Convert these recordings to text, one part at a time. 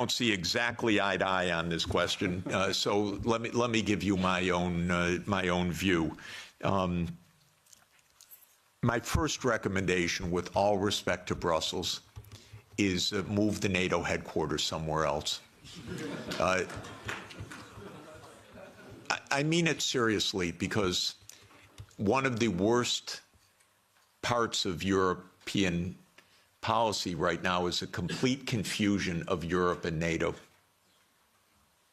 don't see exactly eye to eye on this question, so let me give you my own view. My first recommendation, with all respect to Brussels, is move the NATO headquarters somewhere else. I mean it seriously, because one of the worst parts of European policy right now is a complete confusion of Europe and NATO.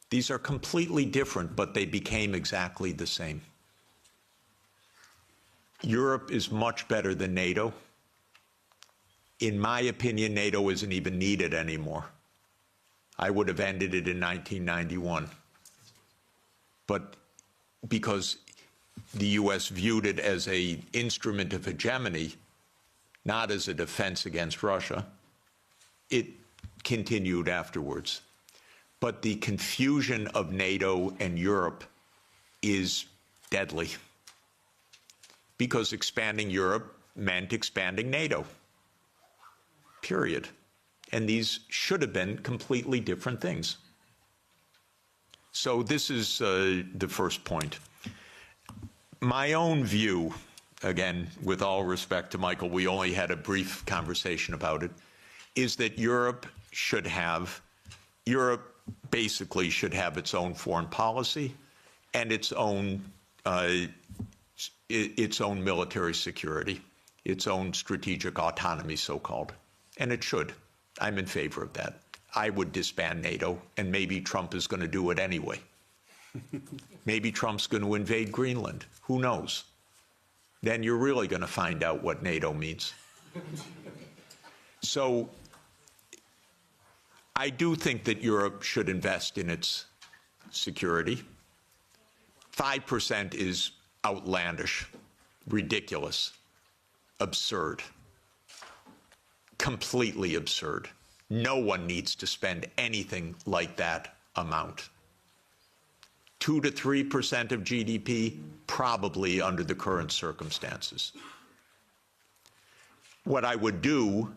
These are completely different, but they became exactly the same. Europe is much better than NATO. In my opinion, NATO isn't even needed anymore. I would have ended it in 1991. But because the U.S. viewed it as an instrument of hegemony, not as a defense against Russia, it continued afterwards. But the confusion of NATO and Europe is deadly, because expanding Europe meant expanding NATO, period. And these should have been completely different things. So this is the first point. My own view, again, with all respect to Michael, we only had a brief conversation about it, is that Europe basically should have its own foreign policy and its own military security, its own strategic autonomy, so-called, and it should. I'm in favor of that. I would disband NATO, and maybe Trump is going to do it anyway. Maybe Trump's going to invade Greenland. Who knows? Then you're really going to find out what NATO means. So I do think that Europe should invest in its security. 5% is outlandish, ridiculous, absurd, completely absurd. No one needs to spend anything like that amount. 2 to 3% of GDP, probably under the current circumstances. What I would do,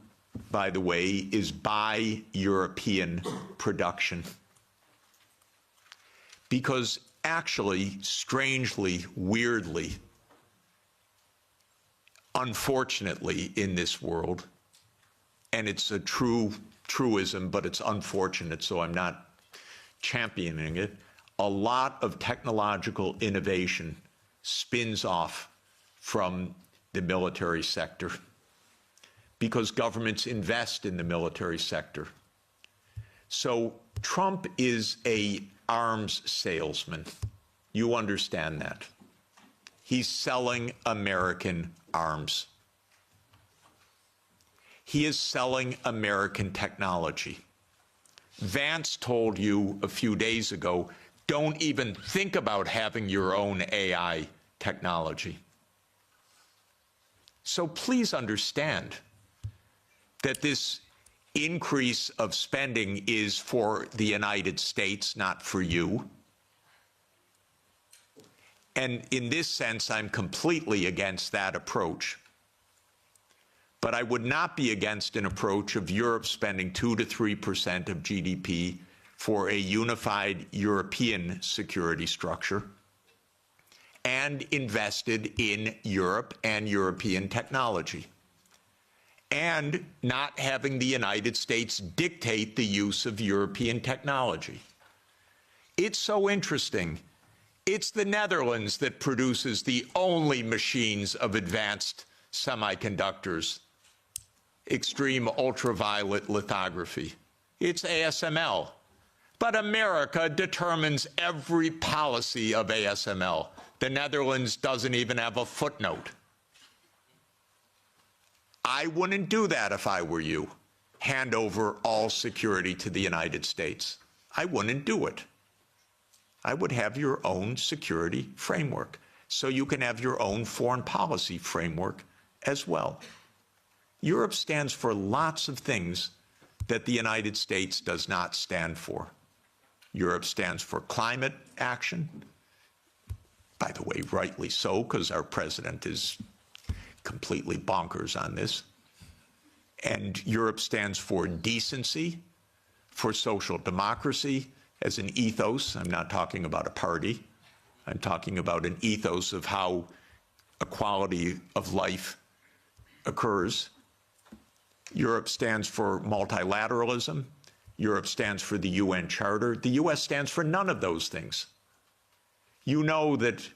by the way, is buy European production. Because actually, strangely, weirdly, unfortunately in this world, and it's a truism, but it's unfortunate, so I'm not championing it, a lot of technological innovation spins off from the military sector because governments invest in the military sector. So Trump is an arms salesman. You understand that. He's selling American arms. He is selling American technology. Vance told you a few days ago, don't even think about having your own AI technology. So please understand that this increase of spending is for the United States, not for you. And in this sense, I'm completely against that approach. But I would not be against an approach of Europe spending 2 to 3% of GDP for a unified European security structure and invested in Europe and European technology, and not having the United States dictate the use of European technology. It's so interesting. It's the Netherlands that produces the only machines of advanced semiconductors, extreme ultraviolet lithography. It's ASML. But America determines every policy of ASML. The Netherlands doesn't even have a footnote. I wouldn't do that if I were you. Hand over all security to the United States. I wouldn't do it. I would have your own security framework, so you can have your own foreign policy framework as well. Europe stands for lots of things that the United States does not stand for. Europe stands for climate action. By the way, rightly so, because our president is completely bonkers on this. And Europe stands for decency, for social democracy as an ethos. I'm not talking about a party. I'm talking about an ethos of how equality of life occurs. Europe stands for multilateralism. Europe stands for the UN Charter. The US stands for none of those things. You know that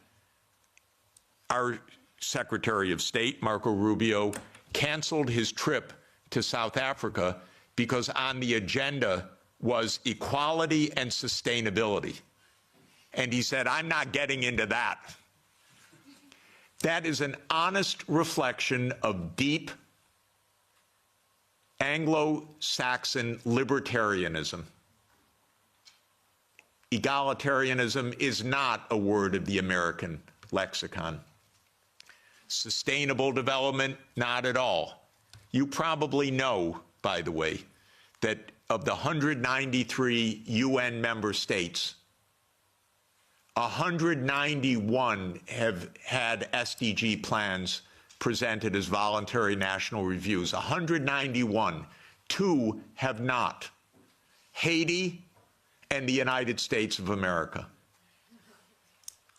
our Secretary of State, Marco Rubio, canceled his trip to South Africa because on the agenda was equality and sustainability. And he said, I'm not getting into that. That is an honest reflection of deep Anglo-Saxon libertarianism. Egalitarianism is not a word of the American lexicon. Sustainable development, not at all. You probably know, by the way, that of the 193 UN member states, 191 have had SDG plans presented as voluntary national reviews. 191. 2 have not. Haiti and the United States of America.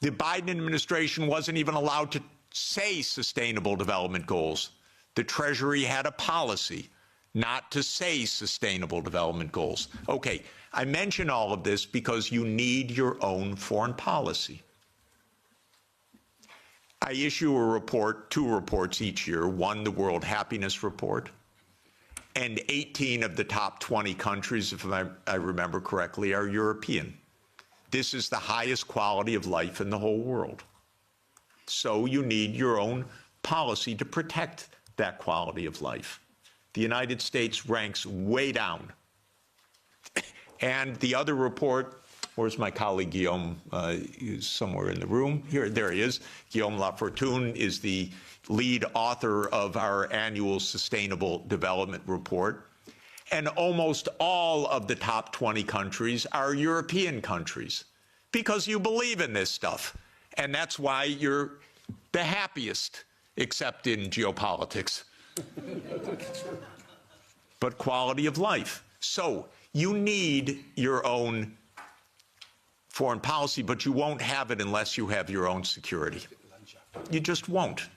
The Biden administration wasn't even allowed to say sustainable development goals. The Treasury had a policy not to say sustainable development goals. Okay, I mention all of this because you need your own foreign policy. I issue a report, 2 reports each year, one, the World Happiness Report, and 18 of the top 20 countries, if I remember correctly, are European. This is the highest quality of life in the whole world. So you need your own policy to protect that quality of life. The United States ranks way down. And the other report, where's my colleague Guillaume? He's somewhere in the room. Here, there he is. Guillaume Lafortune is the lead author of our annual Sustainable Development Report. And almost all of the top 20 countries are European countries because you believe in this stuff. And that's why you're the happiest, except in geopolitics. But quality of life. So you need your own foreign policy, but you won't have it unless you have your own security. You just won't.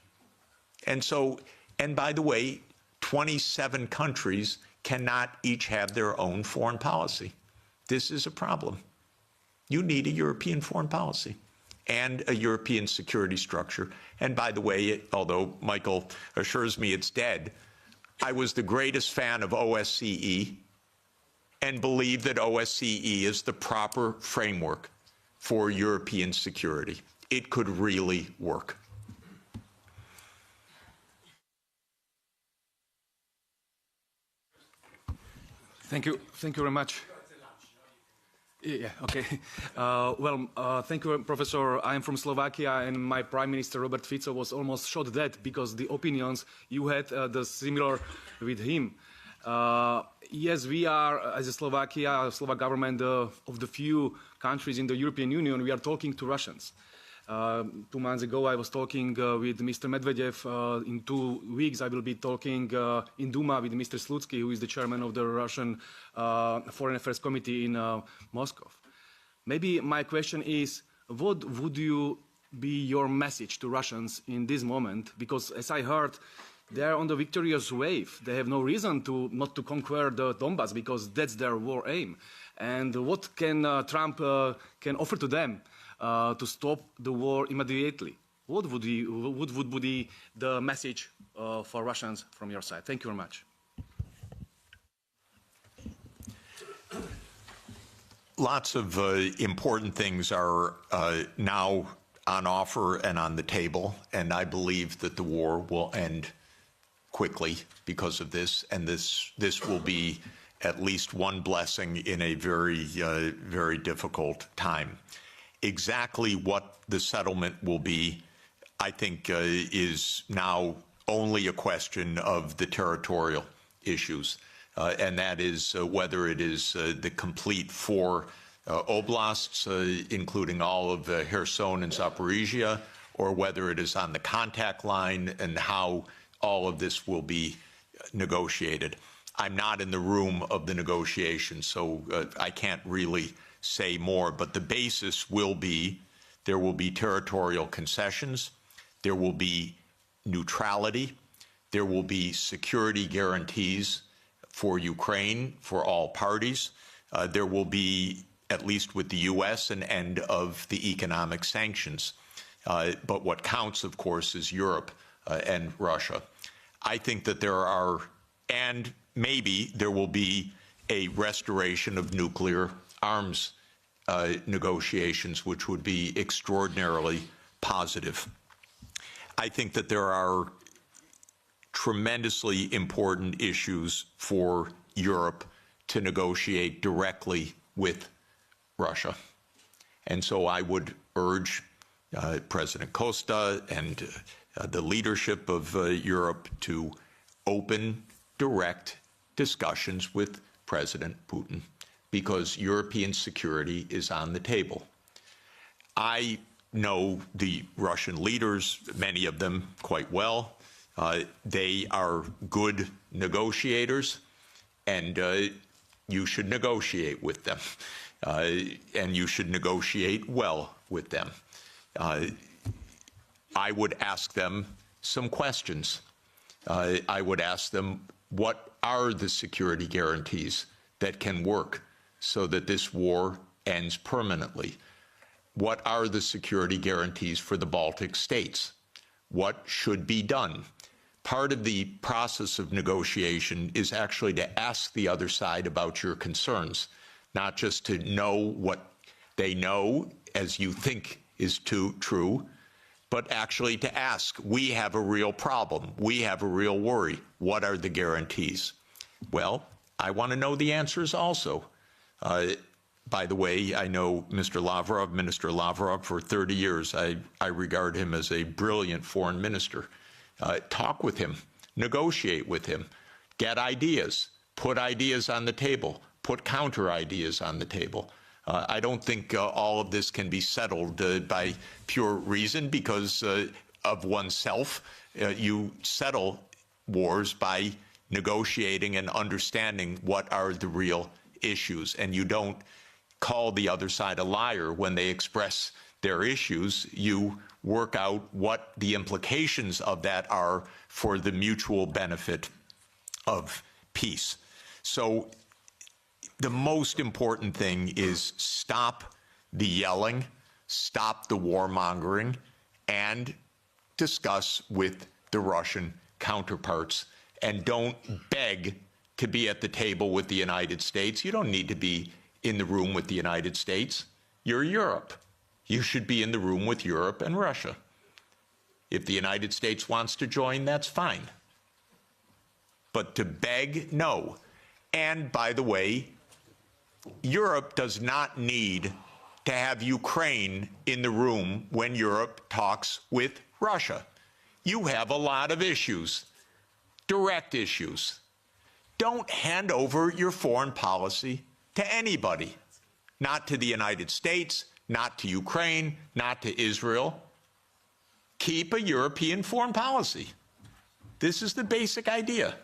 And so, and by the way, 27 countries cannot each have their own foreign policy. This is a problem. You need a European foreign policy and a European security structure. And by the way, although Michael assures me it's dead, I was the greatest fan of OSCE and believe that OSCE is the proper framework for European security. It could really work. Thank you very much. Yeah, okay. Thank you, Professor. I'm from Slovakia, and my Prime Minister, Robert Fico, was almost shot dead because the opinions you had the similar with him. Yes, we are, as a Slovakia, Slovak government, of the few countries in the European Union, we are talking to Russians. 2 months ago, I was talking with Mr. Medvedev. In 2 weeks, I will be talking in Duma with Mr. Slutsky, who is the chairman of the Russian Foreign Affairs Committee in Moscow. Maybe my question is, what would be your message to Russians in this moment? Because as I heard, they are on the victorious wave. They have no reason not to conquer the Donbass because that's their war aim. And what can Trump can offer to them to stop the war immediately? What would be the message for Russians from your side? Thank you very much. Lots of important things are now on offer and on the table, and I believe that the war will end quickly because of this, and this will be at least one blessing in a very, very difficult time. Exactly what the settlement will be, I think, is now only a question of the territorial issues, and that is whether it is the complete 4 oblasts, including all of Kherson and Zaporizhia, or whether it is on the contact line and how all of this will be negotiated. I'm not in the room of the negotiations, so I can't really say more. But the basis will be there will be territorial concessions, there will be neutrality, there will be security guarantees for Ukraine, for all parties. There will be, at least with the U.S., an end of the economic sanctions. But what counts, of course, is Europe and Russia. I think that there are, and maybe there will be a restoration of nuclear arms negotiations, which would be extraordinarily positive. I think that there are tremendously important issues for Europe to negotiate directly with Russia. And so I would urge President Costa and the leadership of Europe to open direct discussions with President Putin, because European security is on the table. I know the Russian leaders, many of them quite well. They are good negotiators, and you should negotiate with them, and you should negotiate well with them. I would ask them some questions. I would ask them, what are the security guarantees that can work so that this war ends permanently? What are the security guarantees for the Baltic states? What should be done? Part of the process of negotiation is actually to ask the other side about your concerns, not just to know what they know as you think is true, but actually to ask, we have a real problem, we have a real worry, what are the guarantees? Well, I want to know the answers also. By the way, I know Mr. Lavrov, Minister Lavrov, for 30 years. I regard him as a brilliant foreign minister. Talk with him, negotiate with him, get ideas, put ideas on the table, put counter ideas on the table. I don't think all of this can be settled by pure reason because of oneself. You settle wars by negotiating and understanding what are the real issues, and you don't call the other side a liar when they express their issues. You work out what the implications of that are for the mutual benefit of peace. So the most important thing is stop the yelling, stop the warmongering, and discuss with the Russian counterparts. And don't beg to be at the table with the United States. You don't need to be in the room with the United States. You're Europe. You should be in the room with Europe and Russia. If the United States wants to join, that's fine. But to beg, no. And by the way, Europe does not need to have Ukraine in the room when Europe talks with Russia. You have a lot of issues, direct issues. Don't hand over your foreign policy to anybody, not to the United States, not to Ukraine, not to Israel. Keep a European foreign policy. This is the basic idea.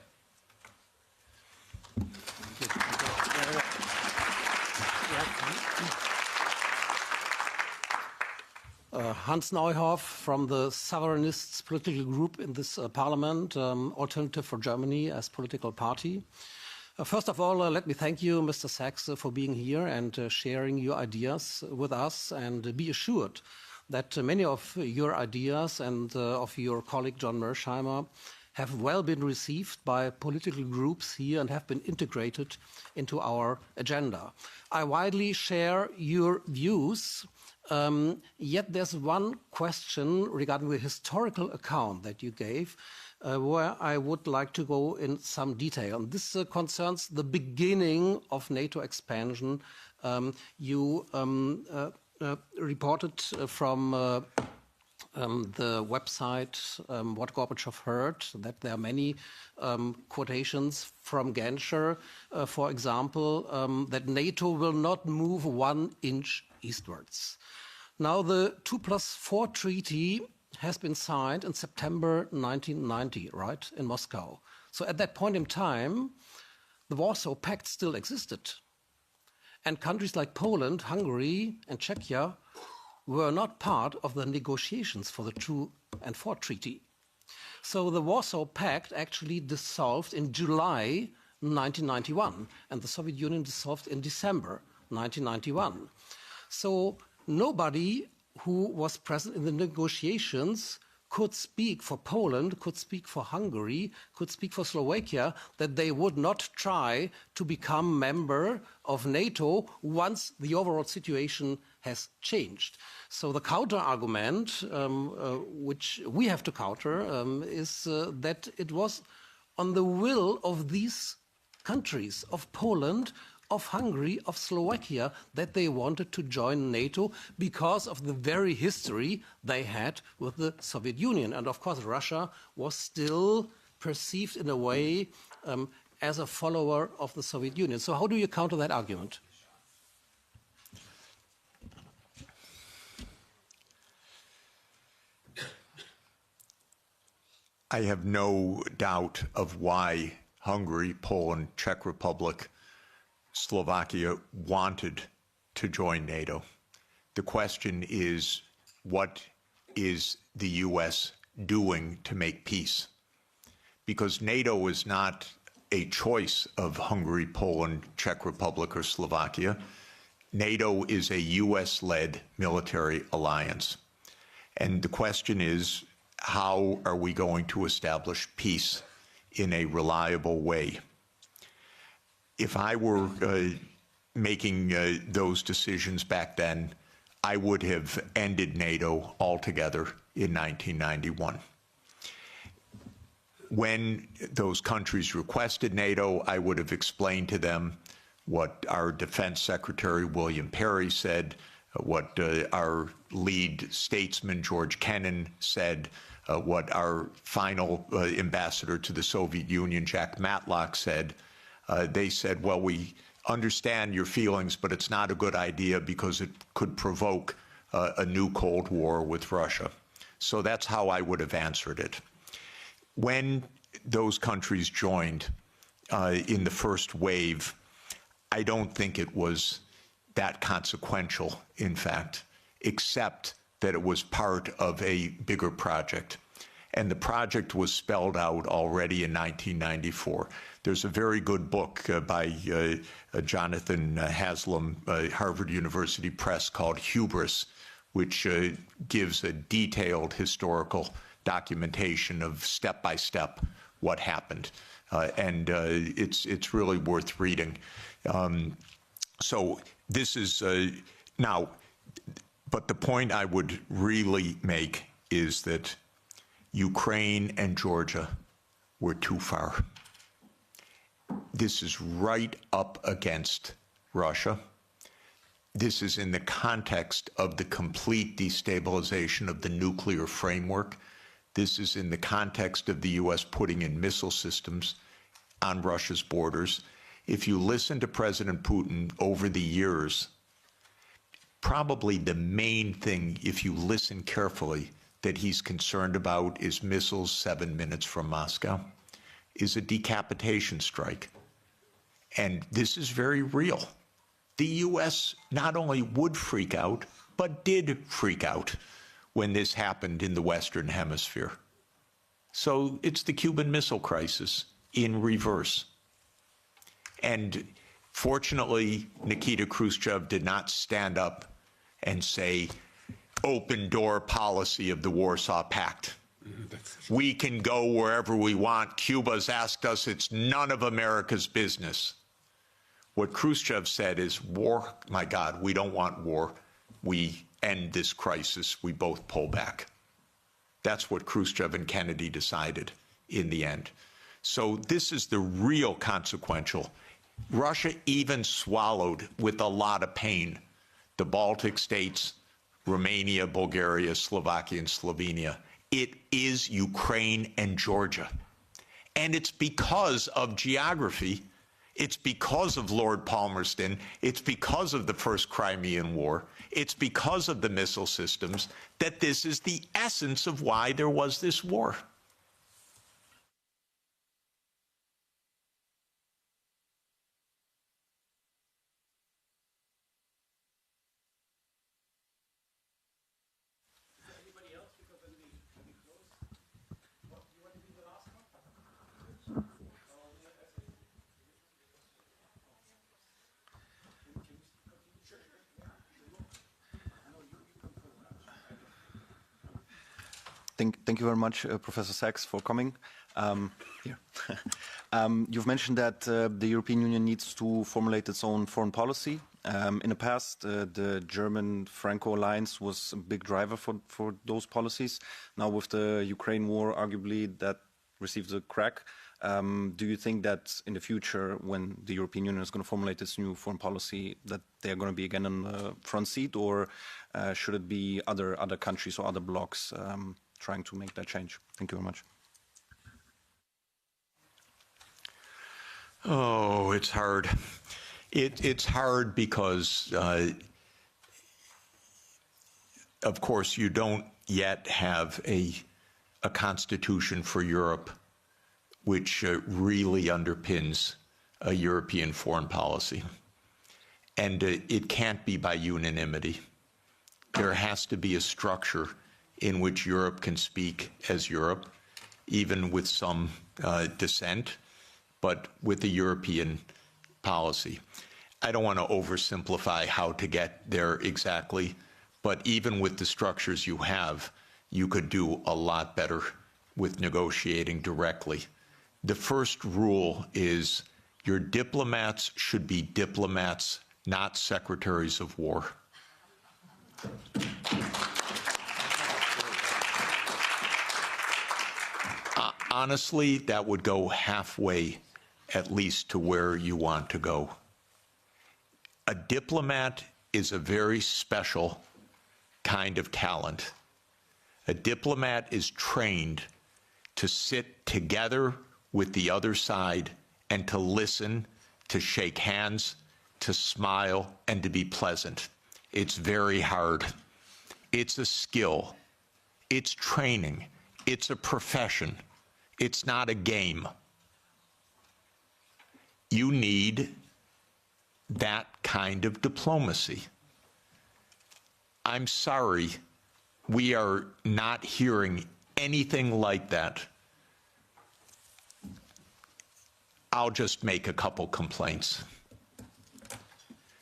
Hans Neuhoff from the Sovereignists political group in this parliament, Alternative for Germany as political party. First of all, let me thank you, Mr. Sachs, for being here and sharing your ideas with us, and be assured that many of your ideas and of your colleague John Mersheimer have well been received by political groups here and have been integrated into our agenda. I widely share your views, yet there's one question regarding the historical account that you gave where I would like to go in some detail. And this concerns the beginning of NATO expansion. You reported from the website What Gorbachev Heard that there are many quotations from Genscher, for example, that NATO will not move 1 inch eastwards. Now, the 2+4 treaty has been signed in September 1990, right, in Moscow. So at that point in time, the Warsaw Pact still existed. And countries like Poland, Hungary, and Czechia were not part of the negotiations for the 2 and 4 Treaty. So the Warsaw Pact actually dissolved in July 1991, and the Soviet Union dissolved in December 1991. So nobody who was present in the negotiations could speak for Poland, could speak for Hungary, could speak for Slovakia, that they would not try to become member of NATO once the overall situation has changed. So the counter-argument, which we have to counter, is that it was on the will of these countries, of Poland, of Hungary, of Slovakia, that they wanted to join NATO because of the very history they had with the Soviet Union. And of course, Russia was still perceived in a way as a follower of the Soviet Union. So how do you counter that argument? I have no doubt of why Hungary, Poland, Czech Republic, Slovakia wanted to join NATO. The question is, what is the U.S. doing to make peace? Because NATO is not a choice of Hungary, Poland, Czech Republic, or Slovakia. NATO is a U.S.-led military alliance. And the question is, how are we going to establish peace in a reliable way? If I were making those decisions back then, I would have ended NATO altogether in 1991. When those countries requested NATO, I would have explained to them what our Defense Secretary William Perry said, what our lead statesman George Kennan said, what our final ambassador to the Soviet Union, Jack Matlock, said. They said, well, we understand your feelings, but it's not a good idea because it could provoke a new Cold War with Russia. So that's how I would have answered it. When those countries joined in the first wave, I don't think it was that consequential, in fact, except that it was part of a bigger project. And the project was spelled out already in 1994. There's a very good book by Jonathan Haslam, Harvard University Press, called Hubris, which gives a detailed historical documentation of step-by-step what happened. And it's really worth reading. So this is now, but the point I would really make is that Ukraine and Georgia were too far. This is right up against Russia. This is in the context of the complete destabilization of the nuclear framework. This is in the context of the U.S. putting in missile systems on Russia's borders. If you listen to President Putin over the years, probably the main thing, if you listen carefully, that he's concerned about is missiles 7 minutes from Moscow, is a decapitation strike. And this is very real. The U.S. not only would freak out, but did freak out when this happened in the Western Hemisphere. So it's the Cuban Missile Crisis in reverse. And fortunately, Nikita Khrushchev did not stand up and say, open door policy of the Warsaw Pact. We can go wherever we want. Cuba's asked us, it's none of America's business. What Khrushchev said is, war, my God, we don't want war. We end this crisis. We both pull back. That's what Khrushchev and Kennedy decided in the end. So this is the real consequential. Russia even swallowed, with a lot of pain, the Baltic states, Romania, Bulgaria, Slovakia, and Slovenia. It is Ukraine and Georgia. And it's because of geography. It's because of Lord Palmerston. It's because of the First Crimean War. It's because of the missile systems that this is the essence of why there was this war. thank you very much, Professor Sachs, for coming. Here. You've mentioned that the European Union needs to formulate its own foreign policy. In the past, the German-Franco alliance was a big driver for those policies. Now, with the Ukraine war, arguably that received a crack. Do you think that in the future, when the European Union is going to formulate its new foreign policy, that they're going to be again on the front seat, or should it be other countries or other blocs trying to make that change? Thank you very much. Oh, it's hard. It's hard because, of course, you don't yet have a constitution for Europe which really underpins a European foreign policy. And it can't be by unanimity. There has to be a structure in which Europe can speak as Europe, even with some dissent, but with a European policy. I don't want to oversimplify how to get there exactly, but even with the structures you have, you could do a lot better with negotiating directly. The first rule is your diplomats should be diplomats, not secretaries of war. Honestly, that would go halfway, at least, to where you want to go. A diplomat is a very special kind of talent. A diplomat is trained to sit together with the other side and to listen, to shake hands, to smile, and to be pleasant. It's very hard. It's a skill. It's training. It's a profession. It's not a game. You need that kind of diplomacy. I'm sorry, we are not hearing anything like that. I'll just make a couple complaints.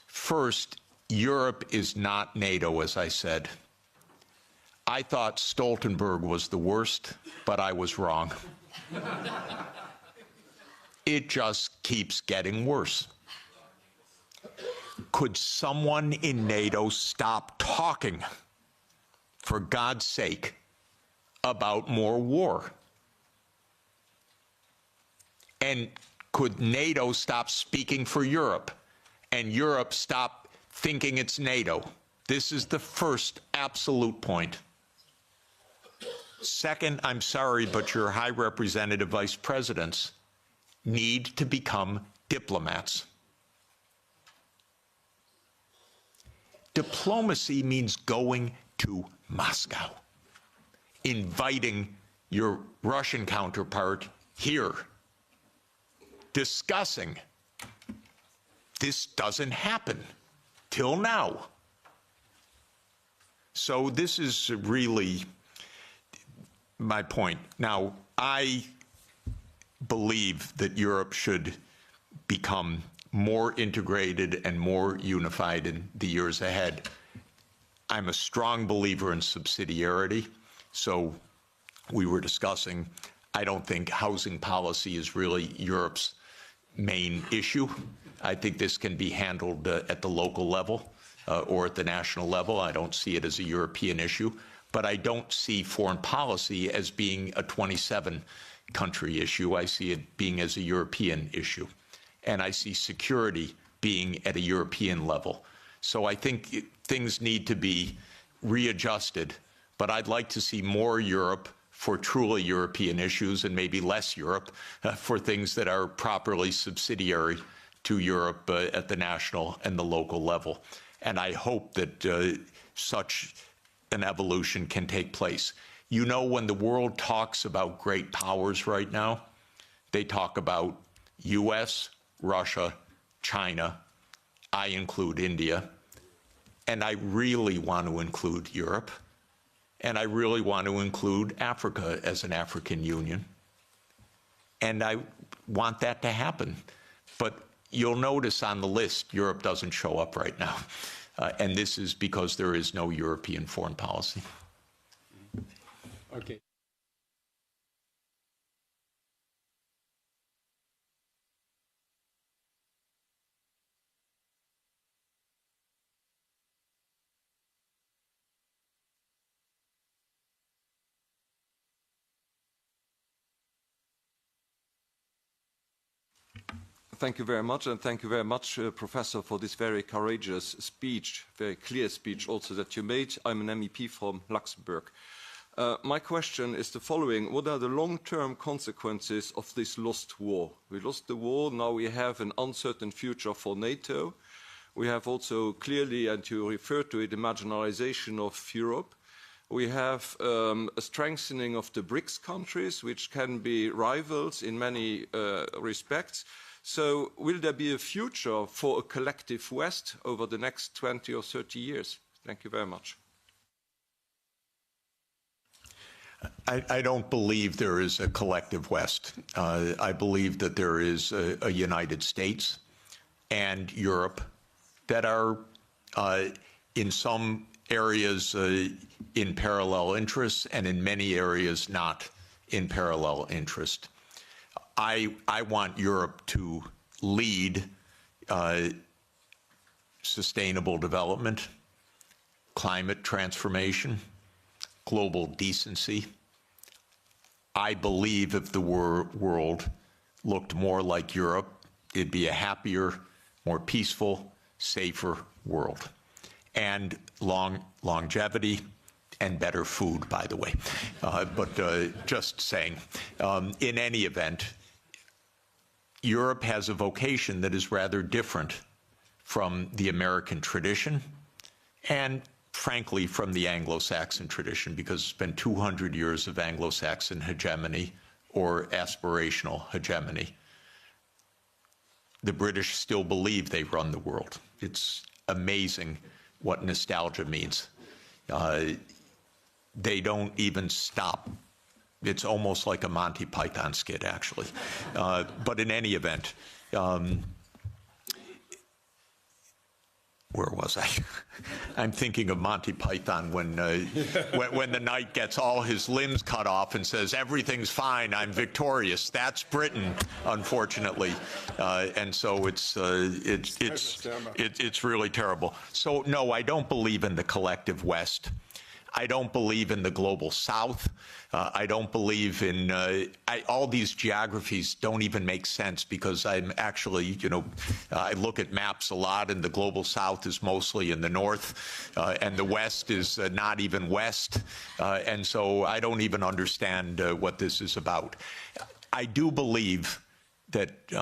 First, Europe is not NATO, as I said. I thought Stoltenberg was the worst, but I was wrong. It just keeps getting worse. Could someone in NATO stop talking, for God's sake, about more war? And could NATO stop speaking for Europe, and Europe stop thinking it's NATO? This is the first absolute point. Second, I'm sorry, but your High Representative Vice Presidents need to become diplomats. Diplomacy means going to Moscow, inviting your Russian counterpart here, discussing. This doesn't happen till now. So this is really my point. Now, I believe that Europe should become more integrated and more unified in the years ahead. I'm a strong believer in subsidiarity. So we were discussing, I don't think housing policy is really Europe's main issue. I think this can be handled at the local level or at the national level. I don't see it as a European issue, but I don't see foreign policy as being a 27-country issue. I see it being as a European issue. And I see security being at a European level. So I think things need to be readjusted, but I'd like to see more Europe for truly European issues and maybe less Europe for things that are properly subsidiary to Europe at the national and the local level. And I hope that such an evolution can take place. You know, when the world talks about great powers right now, they talk about US, Russia, China, I include India, and I really want to include Europe, and I really want to include Africa as an African Union, and I want that to happen. But you'll notice on the list, Europe doesn't show up right now, and this is because there is no European foreign policy. Okay. Thank you very much, and thank you very much, Professor, for this very courageous speech, very clear speech also that you made. I'm an MEP from Luxembourg. My question is the following. What are the long-term consequences of this lost war? We lost the war, now we have an uncertain future for NATO. We have also clearly, and you referred to it, the marginalization of Europe. We have a strengthening of the BRICS countries, which can be rivals in many respects. So will there be a future for a collective West over the next 20 or 30 years? Thank you very much. I don't believe there is a collective West. I believe that there is a United States and Europe that are in some areas in parallel interests and in many areas not in parallel interest. I want Europe to lead sustainable development, climate transformation, global decency. I believe if the world looked more like Europe, it'd be a happier, more peaceful, safer world. And longevity and better food, by the way. Just saying. In any event, Europe has a vocation that is rather different from the American tradition and, frankly, from the Anglo-Saxon tradition, because it's been 200 years of Anglo-Saxon hegemony or aspirational hegemony. The British still believe they run the world. It's amazing what nostalgia means. They don't even stop. It's almost like a Monty Python skit, actually. But in any event, where was I? I'm thinking of Monty Python when the knight gets all his limbs cut off and says, "Everything's fine, I'm victorious." That's Britain, unfortunately, and so it's really terrible. So no, I don't believe in the collective West. I don't believe in the global South. I don't believe in all these geographies don't even make sense because I'm actually, I look at maps a lot and the global South is mostly in the north and the West is not even west. And so I don't even understand what this is about. I do believe that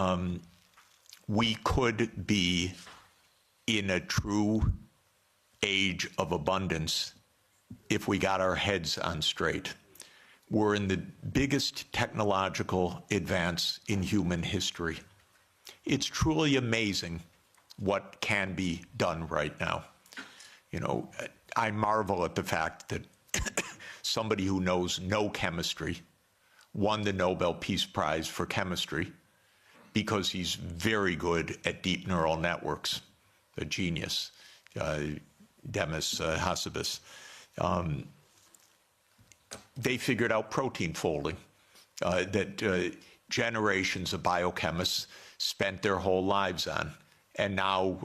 we could be in a true age of abundance if we got our heads on straight. We're in the biggest technological advance in human history. It's truly amazing what can be done right now. I marvel at the fact that somebody who knows no chemistry won the Nobel Peace Prize for chemistry because he's very good at deep neural networks, a genius, Demis Hassabis. They figured out protein folding that generations of biochemists spent their whole lives on. And now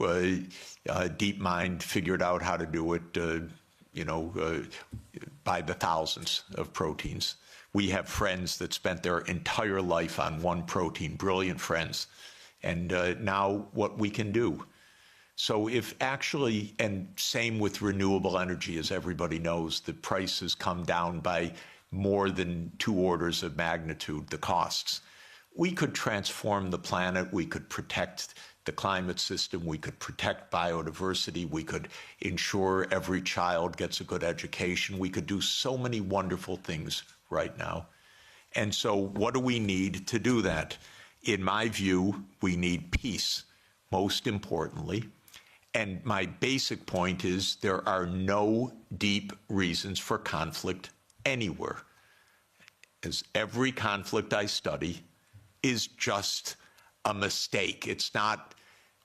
DeepMind figured out how to do it, by the thousands of proteins. We have friends that spent their entire life on one protein, brilliant friends. And now what we can do. So if actually, and same with renewable energy, as everybody knows, the price has come down by more than 2 orders of magnitude, the costs. We could transform the planet, we could protect the climate system, we could protect biodiversity, we could ensure every child gets a good education, we could do so many wonderful things right now. And so what do we need to do that? In my view, we need peace, most importantly. And my basic point is there are no deep reasons for conflict anywhere. As every conflict I study is just a mistake. It's not,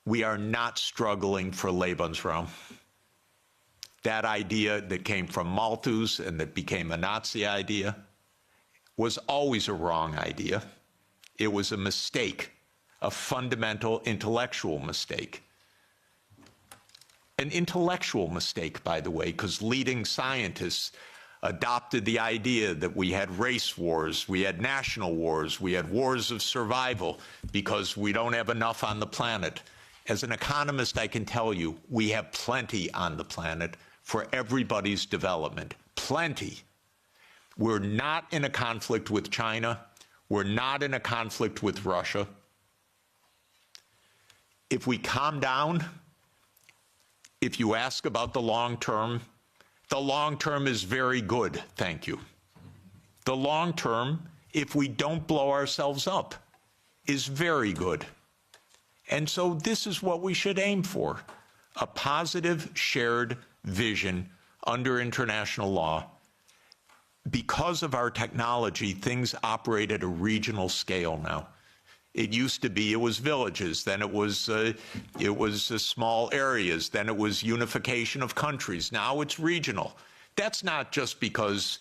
we are not struggling for Lebensraum. That idea that came from Malthus and that became a Nazi idea was always a wrong idea. It was a mistake, a fundamental intellectual mistake. An intellectual mistake, by the way, because leading scientists adopted the idea that we had race wars, we had national wars, we had wars of survival because we don't have enough on the planet. As an economist, I can tell you, we have plenty on the planet for everybody's development. Plenty. We're not in a conflict with China. We're not in a conflict with Russia. If we calm down, if you ask about the long term is very good, thank you. The long term, if we don't blow ourselves up, is very good. And so this is what we should aim for, a positive shared vision under international law. Because of our technology, things operate at a regional scale now. It used to be it was villages, then it was small areas, then it was unification of countries. Now it's regional. That's not just because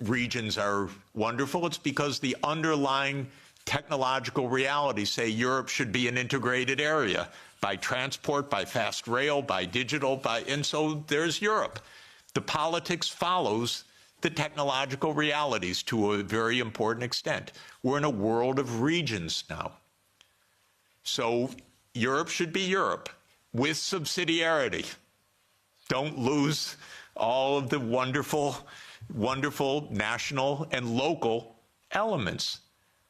regions are wonderful, it's because the underlying technological realities say Europe should be an integrated area by transport, by fast rail, by digital, and so there's Europe. The politics follows the technological realities to a very important extent. We're in a world of regions now. So Europe should be Europe with subsidiarity. Don't lose all of the wonderful, wonderful national and local elements.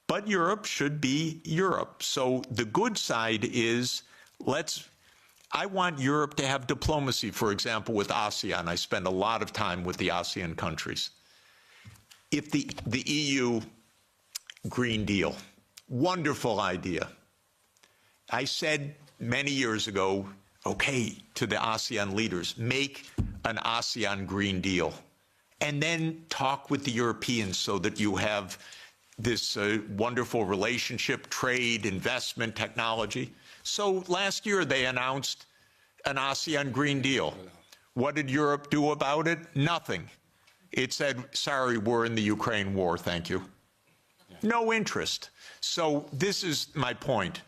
But Europe should be Europe. So the good side is I want Europe to have diplomacy, for example, with ASEAN. I spend a lot of time with the ASEAN countries. If the EU Green Deal, wonderful idea. I said many years ago, okay, to the ASEAN leaders, make an ASEAN Green Deal, and then talk with the Europeans so that you have this wonderful relationship, trade, investment, technology. So last year they announced an ASEAN Green Deal. What did Europe do about it? Nothing. It said, sorry, we're in the Ukraine war, thank you. No interest. So this is my point.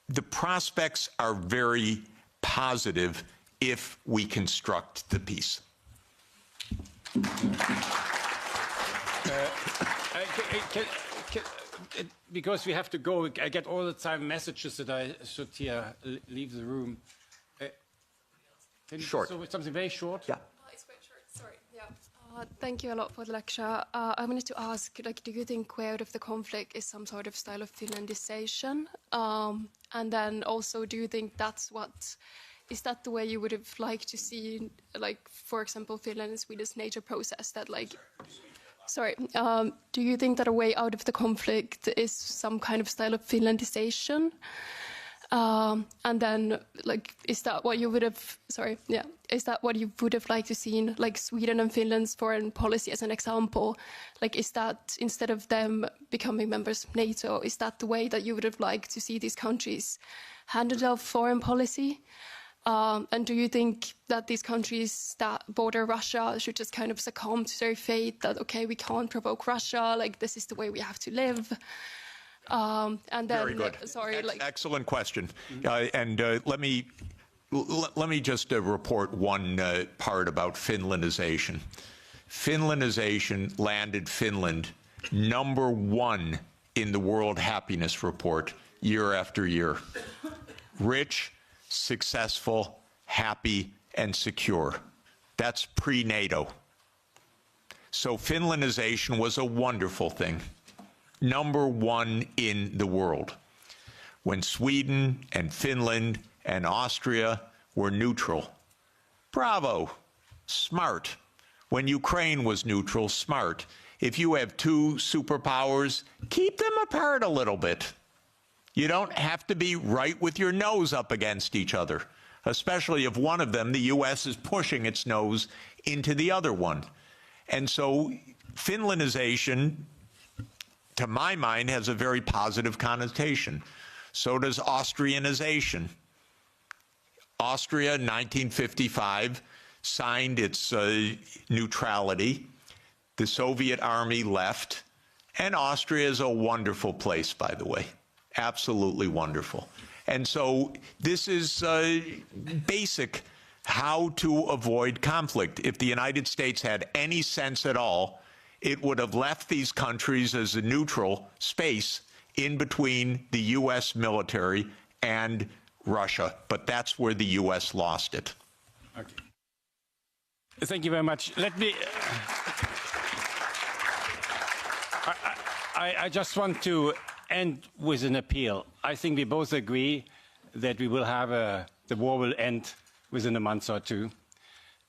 The prospects are very positive if we construct the peace. Because we have to go, I get all the time messages that I should leave the room. Short. So something very short? Yeah. It's quite short, sorry. Yeah. Thank you a lot for the lecture. I wanted to ask, do you think way out of the conflict is some sort of style of Finlandization? And then also, do you think is that the way you would have liked to see, for example, Finland and Sweden's NATO process that do you think that a way out of the conflict is some kind of style of Finlandization? And then, is that what you would have? Is that what you would have liked to see in Sweden and Finland's foreign policy as an example? Is that instead of them becoming members of NATO, is that the way that you would have liked to see these countries handle their foreign policy? And do you think that these countries that border Russia should just kind of succumb to their fate that, okay, we can't provoke Russia, this is the way we have to live? And then, very good. Excellent question. And let me just report one part about Finlandization. Finlandization landed Finland #1 in the World Happiness Report year after year. Rich, successful, happy, and secure. That's pre-NATO. So Finlandization was a wonderful thing. #1 in the world. When Sweden and Finland and Austria were neutral. Bravo, smart. When Ukraine was neutral, smart. If you have two superpowers, keep them apart a little bit. You don't have to be right with your nose up against each other, especially if one of them, the US, is pushing its nose into the other one. And so Finlandization, to my mind, has a very positive connotation. So does Austrianization. Austria, 1955, signed its neutrality. The Soviet army left. And Austria is a wonderful place, by the way. Absolutely wonderful. And so this is basic how to avoid conflict. If the United States had any sense at all, it would have left these countries as a neutral space in between the U.S. military and Russia. But that's where the U.S. lost it. Okay. Thank you very much. Let me. I just want to end with an appeal. I think we both agree that we will have the war will end within a month or two.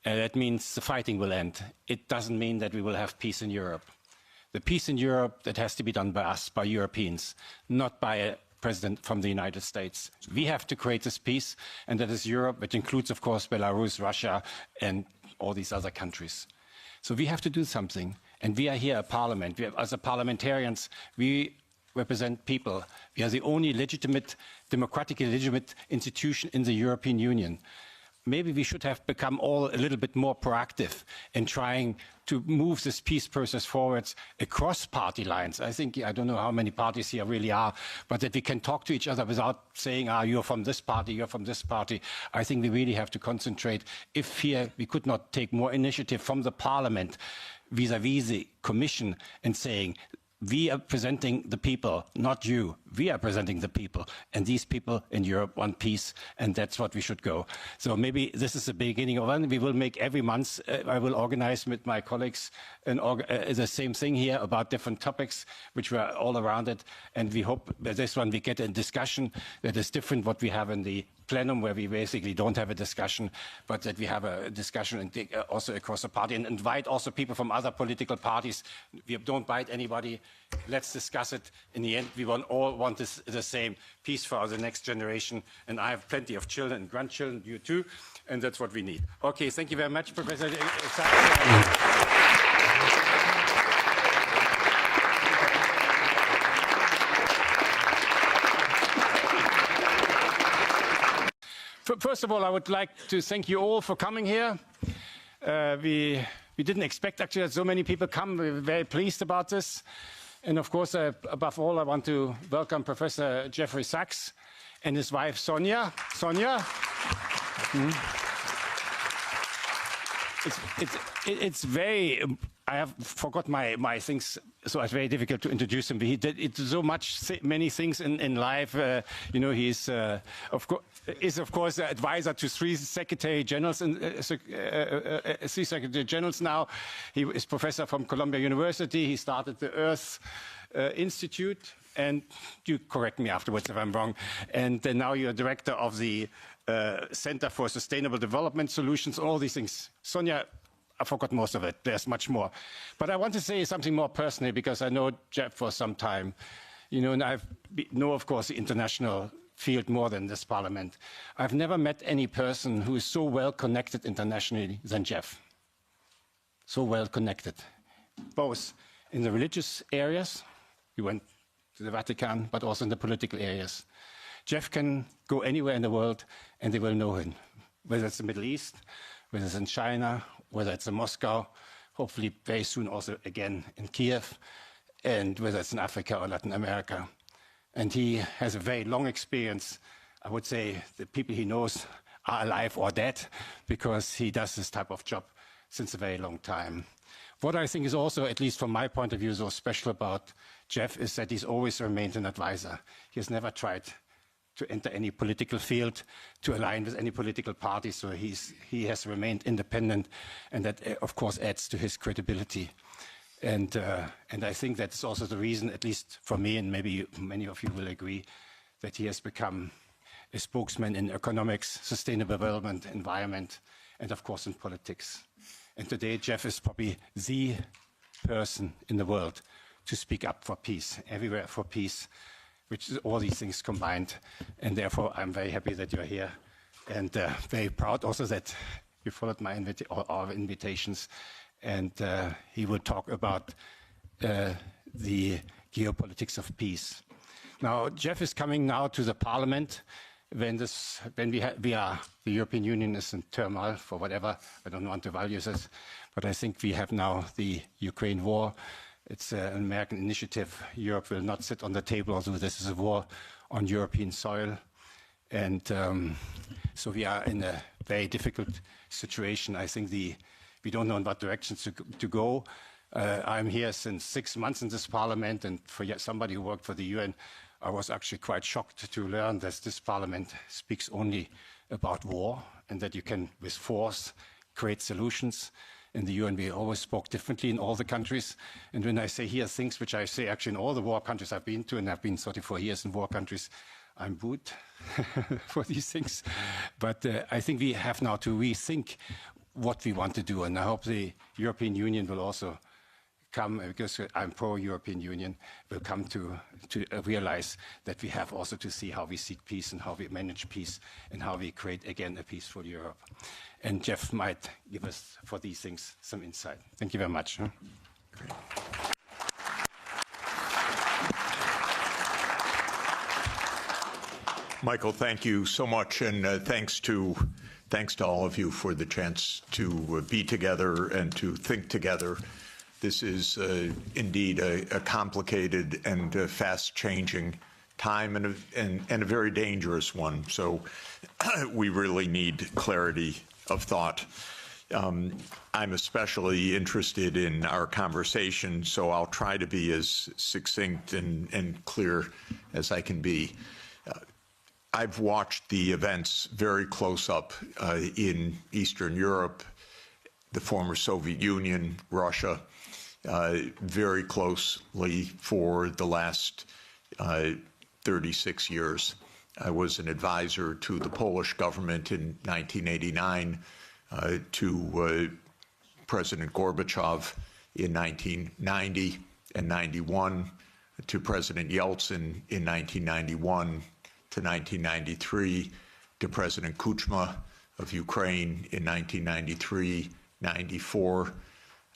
That means the fighting will end. It doesn't mean that we will have peace in Europe. The peace in Europe, that has to be done by us, by Europeans, not by a president from the United States. We have to create this peace, and that is Europe, which includes, of course, Belarus, Russia, and all these other countries. So we have to do something. And we are here a parliament. As parliamentarians, we represent people. We are the only legitimate, democratically legitimate institution in the European Union. Maybe we should have become all a little bit more proactive in trying to move this peace process forwards across party lines. I think, I don't know how many parties here really are, but that we can talk to each other without saying, you're from this party, you're from this party. I think we really have to concentrate. If here we could not take more initiative from the parliament vis-à-vis the commission and saying, we are presenting the people, not you. We are presenting the people. And these people in Europe want peace, and that's what we should go. So maybe this is the beginning of one. We will make every month, I will organize with my colleagues the same thing here about different topics, which were all around it. And we hope that this one we get a discussion that is different what we have in the plenum, where we basically don't have a discussion, but that we have a discussion and also across the party, and invite also people from other political parties. We don't bite anybody. Let's discuss it. In the end, we all want the same peace for the next generation. And I have plenty of children and grandchildren, you too, and that's what we need. Okay, thank you very much, Professor Sachs. First of all, I would like to thank you all for coming here. We didn't expect actually that so many people come. We're very pleased about this. And of course, above all, I want to welcome Professor Jeffrey Sachs and his wife, Sonia. Sonia? It's very, I have forgot my things, so it's very difficult to introduce him. He did so many things in life. You know, he's of course the advisor to three Secretary Generals now. He is professor from Columbia University. He started the Earth Institute, and you correct me afterwards if I'm wrong. And now you're director of the Center for Sustainable Development Solutions, all these things. Sonia, I forgot most of it. There's much more. But I want to say something more personally, because I know Jeff for some time. You know, and I know, of course, the international field more than this parliament. I've never met any person who is so well connected internationally than Jeff. So well connected, both in the religious areas, he went to the Vatican, but also in the political areas. Jeff can go anywhere in the world and they will know him, whether it's the Middle East, whether it's in China, whether it's in Moscow, hopefully very soon also again in Kiev, and whether it's in Africa or Latin America. And he has a very long experience. I would say the people he knows are alive or dead, because he does this type of job since a very long time. What I think is also, at least from my point of view, so special about Jeff is that he's always remained an advisor. He has never tried to enter any political field, to align with any political party, so he has remained independent, and that, of course, adds to his credibility. And I think that's also the reason, at least for me, and maybe many of you will agree, that he has become a spokesman in economics, sustainable development, environment, and of course in politics. And today, Jeff is probably the person in the world to speak up for peace, everywhere for peace, which is all these things combined. And therefore, I'm very happy that you're here, and very proud also that you followed our invitations. And he will talk about the geopolitics of peace. Now, Jeff is coming now to the Parliament when the European Union is in turmoil for whatever. I don't want to value this, but I think we have now the Ukraine war. It's an American initiative. Europe will not sit on the table, although this is a war on European soil. And so we are in a very difficult situation. I think we don't know in what directions to go. I'm here since 6 months in this parliament, and for somebody who worked for the UN, I was actually quite shocked to learn that this parliament speaks only about war and that you can, with force, create solutions. In the UN, we always spoke differently in all the countries. And when I say here things which I say actually in all the war countries I've been to, and I've been 34 years in war countries, I'm booed for these things. But I think we have now to rethink what we want to do. And I hope the European Union will also come, because I'm pro-European Union, will come to realize that we have also to see how we seek peace and how we manage peace and how we create again a peaceful Europe. And Jeff might give us, for these things, some insight. Thank you very much. Great. Michael, thank you so much, and thanks to all of you for the chance to be together and to think together. This is indeed a complicated and fast-changing time and a very dangerous one. So we really need clarity of thought. I'm especially interested in our conversation, so I'll try to be as succinct and clear as I can be. I've watched the events very close up in Eastern Europe, the former Soviet Union, Russia, very closely for the last 36 years. I was an advisor to the Polish government in 1989, to President Gorbachev in 1990 and 91, to President Yeltsin in 1991 to 1993, to President Kuchma of Ukraine in 1993-94.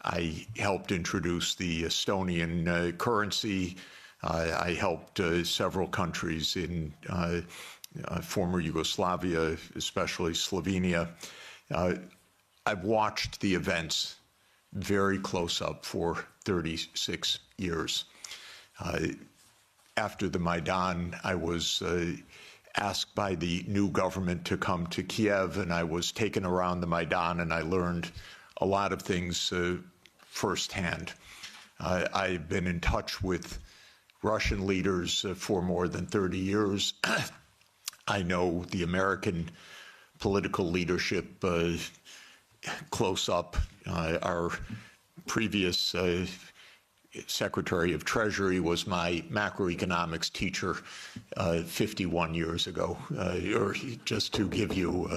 I helped introduce the Estonian currency. I helped several countries in former Yugoslavia, especially Slovenia. I've watched the events very close up for 36 years. After the Maidan, I was asked by the new government to come to Kiev, and I was taken around the Maidan, and I learned a lot of things firsthand. I've been in touch with Russian leaders for more than 30 years. I know the American political leadership close up. Our previous Secretary of Treasury was my macroeconomics teacher 51 years ago, or just to give you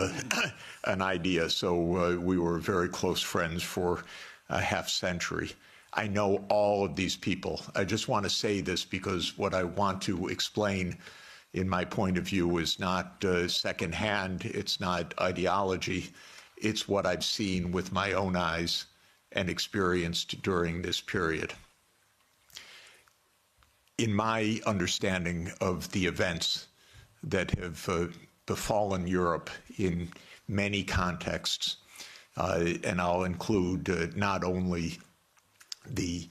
an idea. So we were very close friends for a half century. I know all of these people. I just want to say this because what I want to explain in my point of view is not secondhand, it's not ideology, it's what I've seen with my own eyes and experienced during this period. In my understanding of the events that have befallen Europe in many contexts, and I'll include not only the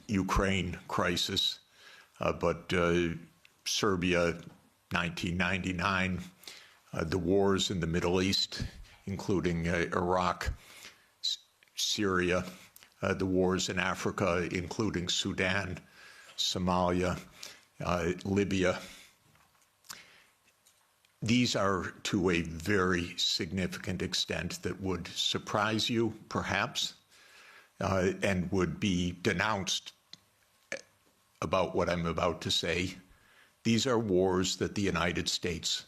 Ukraine crisis, but Serbia, 1999, the wars in the Middle East, including Iraq, Syria, the wars in Africa, including Sudan, Somalia, Libya. These are to a very significant extent that would surprise you, perhaps, and would be denounced about what I'm about to say. These are wars that the United States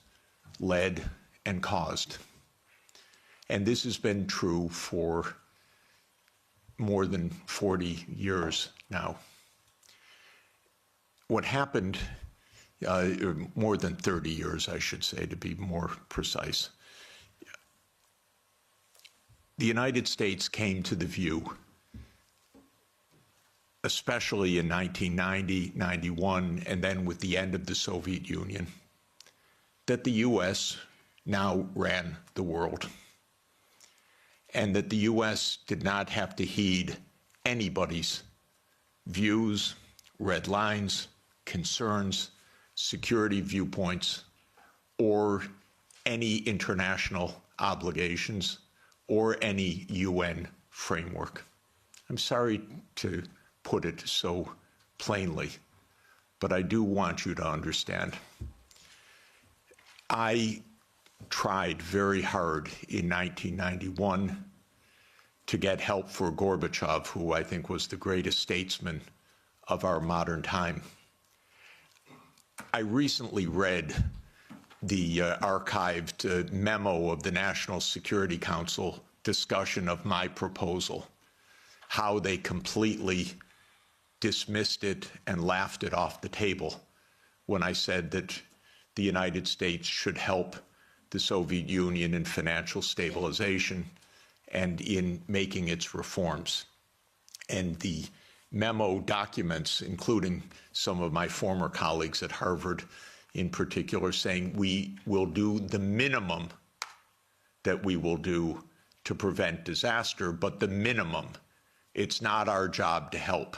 led and caused. And this has been true for more than 40 years now. What happened, more than 30 years, I should say, to be more precise. The United States came to the view, especially in 1990, 91, and then with the end of the Soviet Union, that the U.S. now ran the world, and that the U.S. did not have to heed anybody's views, red lines, concerns, security viewpoints, or any international obligations or any UN framework. I'm sorry to put it so plainly, but I do want you to understand. I tried very hard in 1991 to get help for Gorbachev, who I think was the greatest statesman of our modern time. I recently read the archived memo of the National Security Council discussion of my proposal, how they completely dismissed it and laughed it off the table when I said that the United States should help the Soviet Union in financial stabilization and in making its reforms. And the memo documents, including some of my former colleagues at Harvard in particular, saying we will do the minimum that we will do to prevent disaster, but the minimum. It's not our job to help.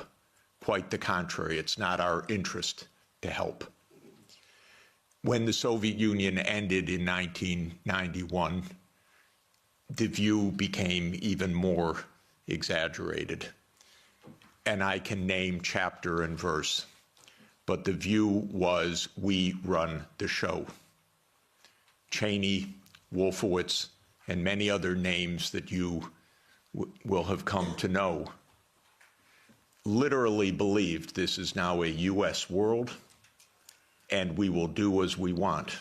Quite the contrary, it's not our interest to help. When the Soviet Union ended in 1991, the view became even more exaggerated. And I can name chapter and verse, but the view was we run the show. Cheney, Wolfowitz, and many other names that you will have come to know literally believed this is now a U.S. world, and we will do as we want.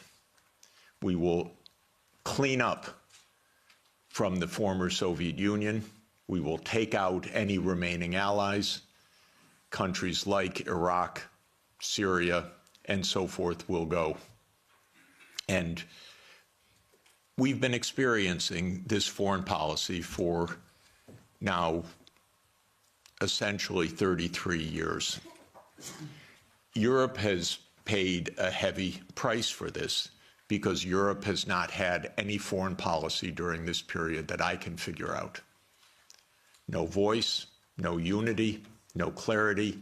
We will clean up from the former Soviet Union. We will take out any remaining allies. Countries like Iraq, Syria, and so forth will go. And we've been experiencing this foreign policy for now essentially 33 years. Europe has paid a heavy price for this because Europe has not had any foreign policy during this period that I can figure out. No voice, no unity, no clarity,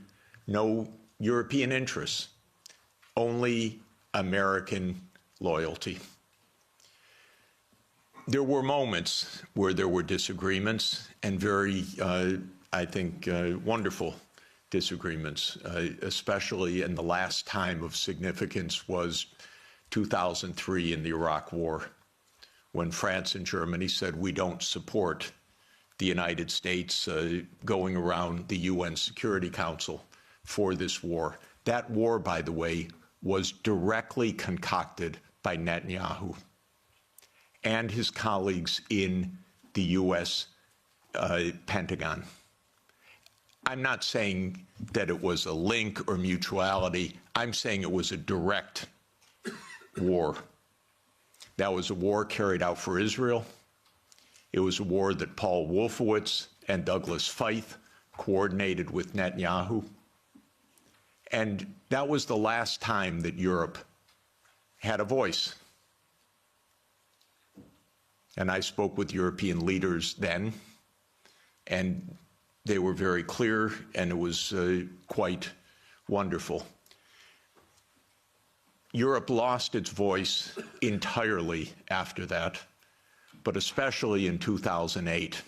no European interests, only American loyalty. There were moments where there were disagreements and very, I think, wonderful disagreements, especially in the last time of significance was 2003 in the Iraq War, when France and Germany said we don't support the United States going around the UN Security Council for this war. That war, by the way, was directly concocted by Netanyahu and his colleagues in the US Pentagon. I'm not saying that it was a link or mutuality. I'm saying it was a direct war. That was a war carried out for Israel. It was a war that Paul Wolfowitz and Douglas Feith coordinated with Netanyahu. And that was the last time that Europe had a voice. And I spoke with European leaders then, and they were very clear, and it was quite wonderful. Europe lost its voice entirely after that, but especially in 2008.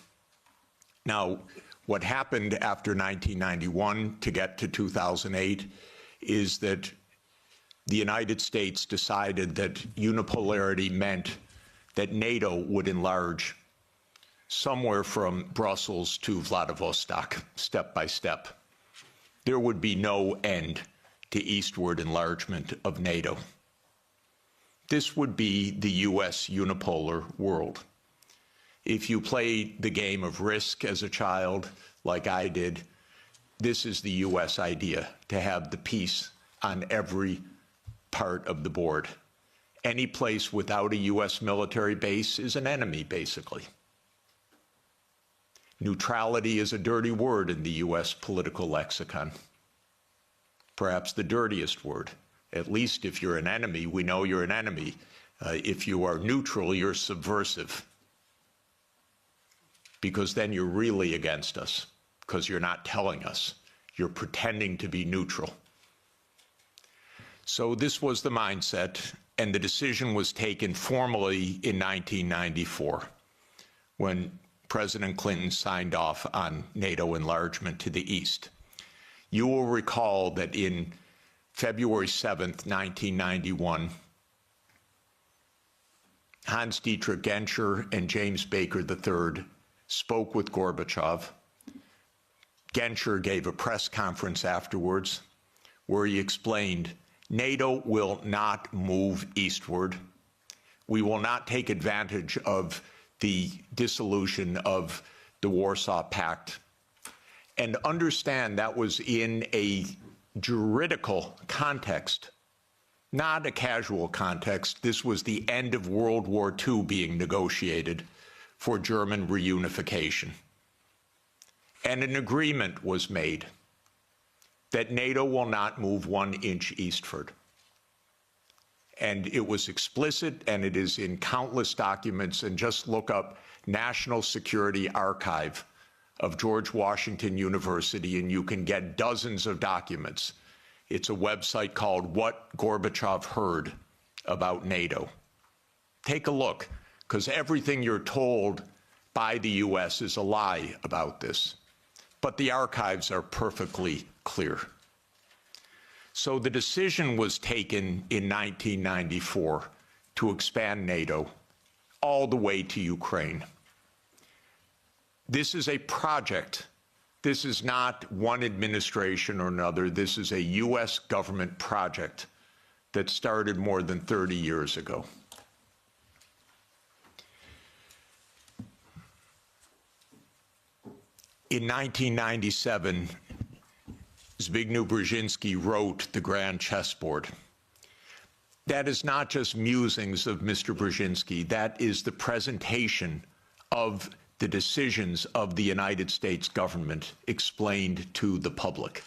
Now, what happened after 1991 to get to 2008 is that the United States decided that unipolarity meant that NATO would enlarge somewhere from Brussels to Vladivostok, step by step. There would be no end to eastward enlargement of NATO. This would be the US unipolar world. If you play the game of Risk as a child, like I did, this is the US idea, to have the peace on every part of the board. Any place without a US military base is an enemy, basically. Neutrality is a dirty word in the US political lexicon. Perhaps the dirtiest word. At least if you're an enemy, we know you're an enemy. If you are neutral, you're subversive. Because then you're really against us, because you're not telling us. You're pretending to be neutral. So this was the mindset, and the decision was taken formally in 1994 when President Clinton signed off on NATO enlargement to the east. You will recall that in February 7th, 1991, Hans-Dietrich Genscher and James Baker III spoke with Gorbachev. Genscher gave a press conference afterwards where he explained, NATO will not move eastward. We will not take advantage of the dissolution of the Warsaw Pact. And understand that was in a juridical context, not a casual context. This was the end of World War II being negotiated for German reunification. And an agreement was made that NATO will not move 1 inch eastward. And it was explicit, and it is in countless documents, and just look up National Security Archive of George Washington University, and you can get dozens of documents. It's a website called What Gorbachev Heard About NATO. Take a look, because everything you're told by the US is a lie about this. But the archives are perfectly clear. So the decision was taken in 1994 to expand NATO all the way to Ukraine. This is a project. This is not one administration or another. This is a US government project that started more than 30 years ago. In 1997, Zbigniew Brzezinski wrote The Grand Chessboard. That is not just musings of Mr. Brzezinski. That is the presentation of the decisions of the United States government explained to the public.